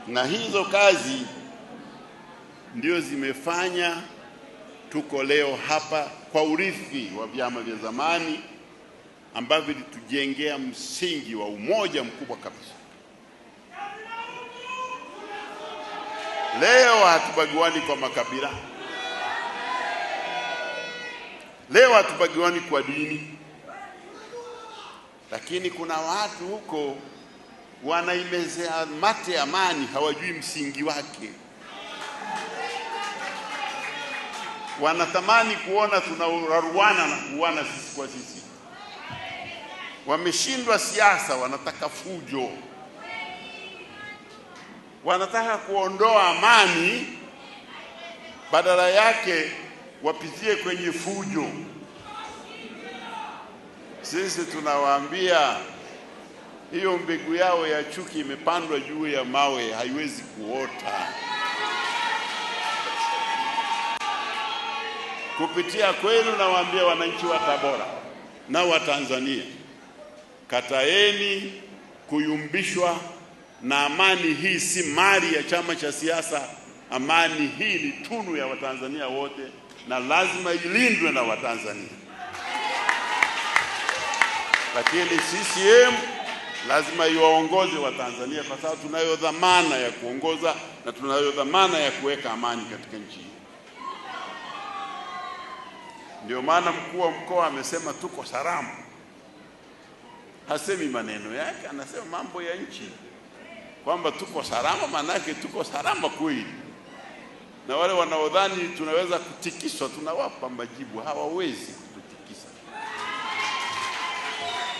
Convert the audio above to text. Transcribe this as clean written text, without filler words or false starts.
Na hizo kazi ndio zimefanya tuko leo hapa kwa urithi wa vyama vya zamani ambavyo vilitujengea msingi wa umoja mkubwa kabisa. Leo hatubaguani kwa makabila. Leo hatubaguani kwa dini. Lakini kuna watu huko wanaimezea mate amani, hawajui msingi wake. Wanatamani kuona tunaruana na kuuana sisi kwa sisi. Wameshindwa siasa, wanataka fujo. Wanataka kuondoa amani, badala yake wapitie kwenye fujo. Sisi tunawaambia hiyo mbegu yao ya chuki imepandwa juu ya mawe, haiwezi kuota. Kupitia kwenu nawaambia wananchi wa Tabora na wa Tanzania, kataeni kuyumbishwa na amani hii. Si mali ya chama cha siasa. Amani hii ni tunu ya Watanzania wote na lazima ilindwe na Watanzania. Lakini CCM lazima iwaongoze Watanzania, kwa sababu tunayo dhamana ya kuongoza na tunayo dhamana ya kuweka amani katika nchi hii. Ndio maana mkuu wa mkoa amesema tuko salama. Hasemi maneno yake, anasema mambo ya nchi, kwamba tuko salama. Maana yake tuko salama kweli. Na wale wanaodhani tunaweza kutikiswa, tunawapa majibu, hawawezi.